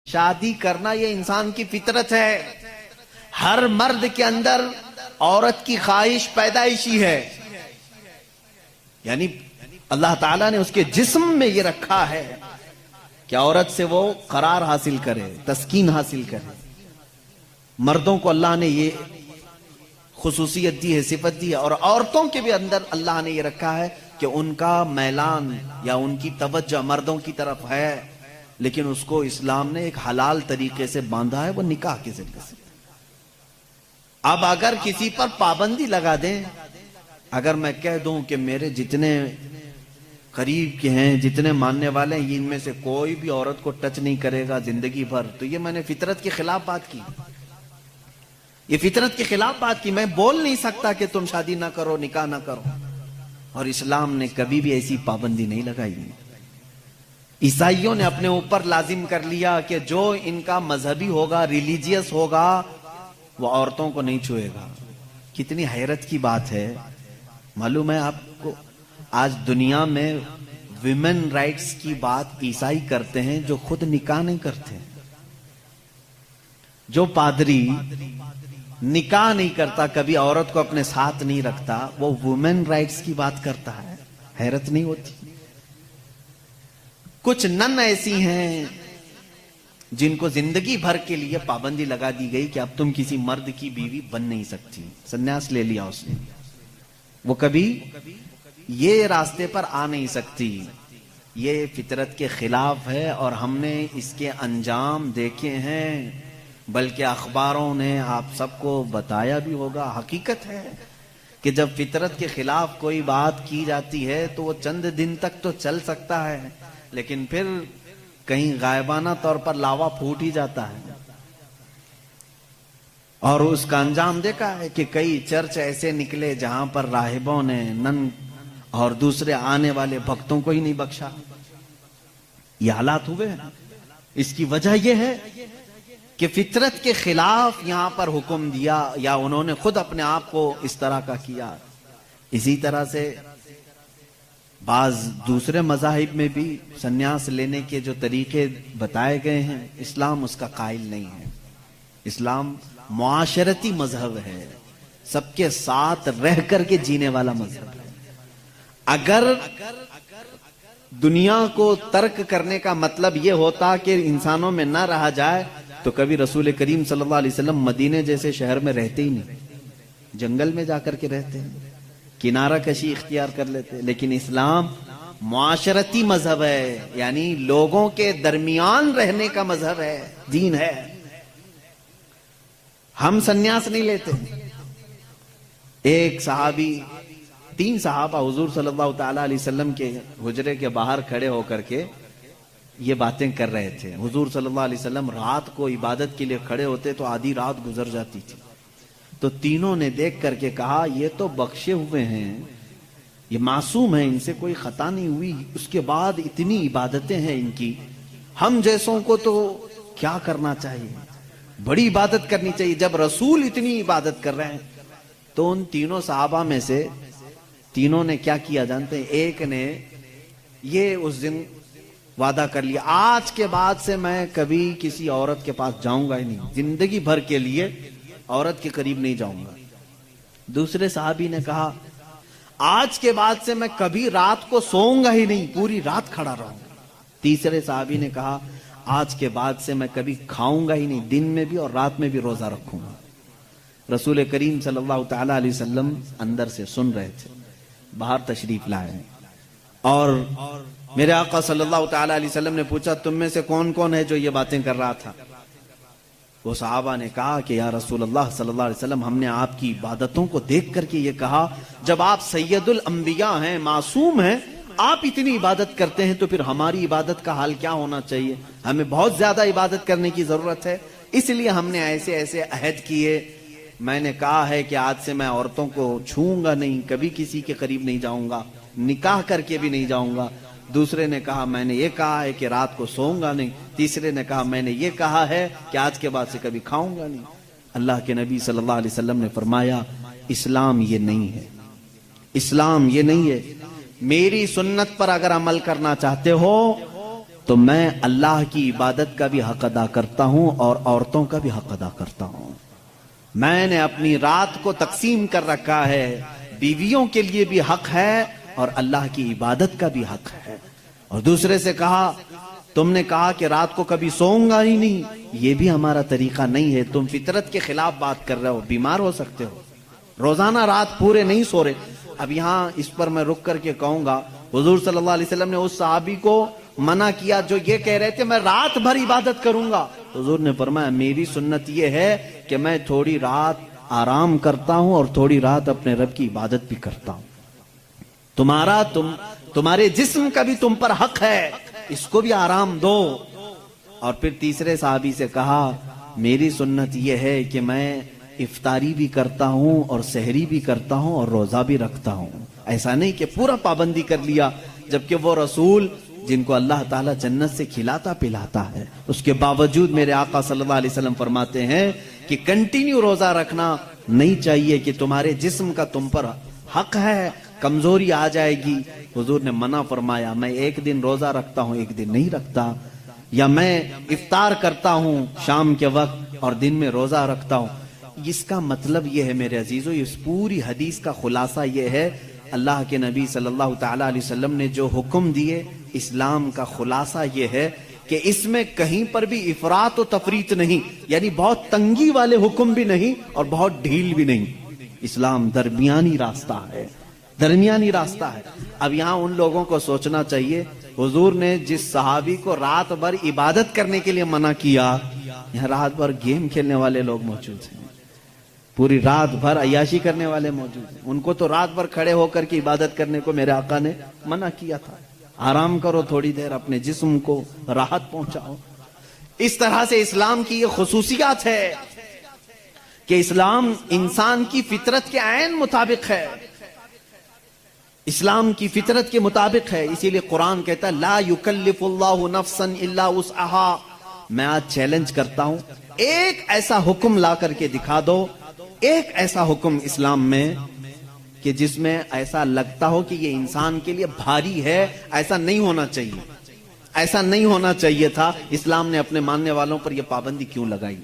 شادی کرنا یہ انسان کی فطرت ہے. ہر مرد کے اندر عورت کی خواہش پیدائشی ہے. یعنی اللہ تعالیٰ نے اس کے جسم میں یہ رکھا ہے کہ عورت سے وہ قرار حاصل کرے، تسکین حاصل کرے. مردوں کو اللہ نے یہ خصوصیت دی ہے، صفت دی ہے، اور عورتوں کے بھی اندر اللہ نے یہ رکھا ہے کہ ان کا میلان یا ان کی توجہ مردوں کی طرف ہے، لیکن اس کو اسلام نے ایک حلال طریقے سے باندھا ہے، وہ نکاح کے ذریعے سے. اب اگر کسی پر پابندی لگا دیں، اگر میں کہہ دوں کہ میرے جتنے قریب کے ہیں، جتنے ماننے والے ہیں، ان میں سے کوئی بھی عورت کو ٹچ نہیں کرے گا زندگی بھر، تو یہ میں نے فطرت کے خلاف بات کی. یہ فطرت کے خلاف بات کی. میں بول نہیں سکتا کہ تم شادی نہ کرو، نکاح نہ کرو، اور اسلام نے کبھی بھی ایسی پابندی نہیں لگائی. عیسائیوں نے اپنے اوپر لازم کر لیا کہ جو ان کا مذہبی ہوگا، ریلیجیس ہوگا، وہ عورتوں کو نہیں چھوئے گا. کتنی حیرت کی بات ہے. معلوم ہے آپ کو آج دنیا میں ویمن رائٹس کی بات عیسائی کرتے ہیں جو خود نکاح نہیں کرتے. جو پادری نکاح نہیں کرتا، کبھی عورت کو اپنے ساتھ نہیں رکھتا، وہ ویمن رائٹس کی بات کرتا ہے. حیرت نہیں ہوتی؟ کچھ نن ایسی ہیں جن کو زندگی بھر کے لیے پابندی لگا دی گئی کہ اب تم کسی مرد کی بیوی بن نہیں سکتی. سنیاس لے لیا اس نے، وہ کبھی یہ راستے پر آ نہیں سکتی. یہ فطرت کے خلاف ہے، اور ہم نے اس کے انجام دیکھے ہیں، بلکہ اخباروں نے آپ سب کو بتایا بھی ہوگا. حقیقت ہے کہ جب فطرت کے خلاف کوئی بات کی جاتی ہے تو وہ چند دن تک تو چل سکتا ہے، لیکن پھر کہیں غائبانہ طور پر لاوا پھوٹ ہی جاتا ہے. اور اس کا انجام دیکھا ہے کہ کئی چرچ ایسے نکلے جہاں پر راہبوں نے نن اور دوسرے آنے والے بھکتوں کو ہی نہیں بخشا. یہ حالات ہوئے ہیں. اس کی وجہ یہ ہے کہ فطرت کے خلاف یہاں پر حکم دیا، یا انہوں نے خود اپنے آپ کو اس طرح کا کیا. اسی طرح سے بعض دوسرے مذاہب میں بھی سنیاس لینے کے جو طریقے بتائے گئے ہیں، اسلام اس کا قائل نہیں ہے. اسلام معاشرتی مذہب ہے، سب کے ساتھ رہ کر کے جینے والا مذہب ہے. اگر دنیا کو ترک کرنے کا مطلب یہ ہوتا کہ انسانوں میں نہ رہا جائے، تو کبھی رسول کریم صلی اللہ علیہ وسلم مدینے جیسے شہر میں رہتے ہی نہیں، جنگل میں جا کر کے رہتے ہیں، کنارہ کشی اختیار کر لیتے. لیکن اسلام معاشرتی مذہب ہے، یعنی لوگوں کے درمیان رہنے کا مذہب ہے، دین ہے. ہم سنیاس نہیں لیتے. ایک صحابی، 3 صحابہ حضور صلی اللہ تعالی علیہ وسلم کے حجرے کے باہر کھڑے ہو کر کے یہ باتیں کر رہے تھے. حضور صلی اللہ علیہ وسلم رات کو عبادت کے لیے کھڑے ہوتے تو آدھی رات گزر جاتی تھی. تو تینوں نے دیکھ کر کے کہا یہ تو بخشے ہوئے ہیں، یہ معصوم ہیں، ان سے کوئی خطا نہیں ہوئی، اس کے بعد اتنی عبادتیں ہیں ان کی، ہم جیسوں کو تو کیا کرنا چاہیے، بڑی عبادت کرنی چاہیے. جب رسول اتنی عبادت کر رہے ہیں تو ان تینوں صحابہ میں سے تینوں نے کیا کیا جانتے ہیں؟ ایک نے یہ اس دن وعدہ کر لیا، آج کے بعد سے میں کبھی کسی عورت کے پاس جاؤں گا ہی نہیں، زندگی بھر کے لیے عورت کے قریب نہیں جاؤں گا. دوسرے صحابی نے کہا آج کے بعد سے میں کبھی رات کو سوؤں گا ہی نہیں، پوری رات کھڑا رہوں گا. تیسرے صحابی نے کہا آج کے بعد سے میں کبھی کھاؤں گا ہی نہیں، دن میں بھی اور رات میں بھی روزہ رکھوں گا. رسول کریم صلی اللہ تعالی علیہ وسلم اندر سے سن رہے تھے، باہر تشریف لائے، اور میرے آقا صلی اللہ تعالی علیہ وسلم نے پوچھا تم میں سے کون کون ہے جو یہ باتیں کر رہا تھا؟ وہ صحابہ نے کہا کہ یا رسول اللہ صلی اللہ علیہ وسلم، ہم نے آپ کی عبادتوں کو دیکھ کر کے یہ کہا، جب آپ سید الانبیاء ہیں، معصوم ہیں، آپ اتنی عبادت کرتے ہیں تو پھر ہماری عبادت کا حال کیا ہونا چاہیے؟ ہمیں بہت زیادہ عبادت کرنے کی ضرورت ہے، اس لیے ہم نے ایسے ایسے عہد کیے. میں نے کہا ہے کہ آج سے میں عورتوں کو چھوؤں گا نہیں، کبھی کسی کے قریب نہیں جاؤں گا، نکاح کر کے بھی نہیں جاؤں گا. دوسرے نے کہا میں نے یہ کہا ہے کہ رات کو سوؤں گا نہیں. تیسرے نے کہا میں نے یہ کہا ہے کہ آج کے بعد سے کبھی کھاؤں گا نہیں. اللہ کے نبی صلی اللہ علیہ وسلم نے فرمایا اسلام یہ نہیں ہے، اسلام یہ نہیں ہے. میری سنت پر اگر عمل کرنا چاہتے ہو تو میں اللہ کی عبادت کا بھی حق ادا کرتا ہوں اور عورتوں کا بھی حق ادا کرتا ہوں. میں نے اپنی رات کو تقسیم کر رکھا ہے، بیویوں کے لیے بھی حق ہے اور اللہ کی عبادت کا بھی حق ہے. اور دوسرے سے کہا تم نے کہا کہ رات کو کبھی سوؤں گا ہی نہیں، یہ بھی ہمارا طریقہ نہیں ہے، تم فطرت کے خلاف بات کر رہے ہو، بیمار ہو سکتے ہو، روزانہ رات پورے نہیں سو رہے. اب یہاں اس پر میں رک کر کے کہوں گا، حضور صلی اللہ علیہ وسلم نے اس صحابی کو منع کیا جو یہ کہہ رہے تھے میں رات بھر عبادت کروں گا. حضور نے فرمایا میری سنت یہ ہے کہ میں تھوڑی رات آرام کرتا ہوں اور تھوڑی رات اپنے رب کی عبادت بھی کرتا ہوں. تمہارے جسم کا بھی تم پر حق ہے، اس کو بھی آرام دو. اور پھر تیسرے صحابی سے کہا میری سنت یہ ہے کہ میں افطاری بھی کرتا ہوں اور سحری بھی کرتا ہوں اور روزہ بھی رکھتا ہوں. ایسا نہیں کہ پورا پابندی کر لیا، جبکہ وہ رسول جن کو اللہ تعالیٰ جنت سے کھلاتا پلاتا ہے، اس کے باوجود میرے آقا صلی اللہ علیہ وسلم فرماتے ہیں کہ کنٹینیو روزہ رکھنا نہیں چاہیے، کہ تمہارے جسم کا تم پر حق ہے، کمزوری آ جائے گی. حضور نے منع فرمایا میں ایک دن روزہ رکھتا ہوں ایک دن نہیں رکھتا، یا میں افطار کرتا ہوں شام کے وقت اور دن میں روزہ رکھتا ہوں. اس کا مطلب یہ ہے میرے عزیزو، اس پوری حدیث کا خلاصہ یہ ہے، اللہ کے نبی صلی اللہ تعالی علیہ وسلم نے جو حکم دیے، اسلام کا خلاصہ یہ ہے کہ اس میں کہیں پر بھی افراط و تفریط نہیں، یعنی بہت تنگی والے حکم بھی نہیں اور بہت ڈھیل بھی نہیں. اسلام درمیانی راستہ ہے، درمیانی راستہ ہے. اب یہاں ان لوگوں کو سوچنا چاہیے، حضور نے جس صحابی کو رات بھر عبادت کرنے کے لیے منع کیا، یہاں رات بھر گیم کھیلنے والے لوگ موجود ہیں، پوری رات بھر عیاشی کرنے والے موجود ہیں. ان کو تو رات بھر کھڑے ہو کر کے عبادت کرنے کو میرے آقا نے منع کیا تھا. آرام کرو تھوڑی دیر، اپنے جسم کو راحت پہنچاؤ. اس طرح سے اسلام کی یہ خصوصیات ہے کہ اسلام انسان کی فطرت کے عین مطابق ہے، اسلام کی فطرت کے مطابق ہے. اسی لیے قرآن کہتا ہے لا یکلف اللہ نفسا الا وسعها. میں آج چیلنج کرتا ہوں، ایک ایسا حکم لا کر کے دکھا دو، ایک ایسا حکم اسلام میں کہ جس میں ایسا لگتا ہو کہ یہ انسان کے لیے بھاری ہے. ایسا نہیں ہونا چاہیے، ایسا نہیں ہونا چاہیے تھا. اسلام نے اپنے ماننے والوں پر یہ پابندی کیوں لگائی؟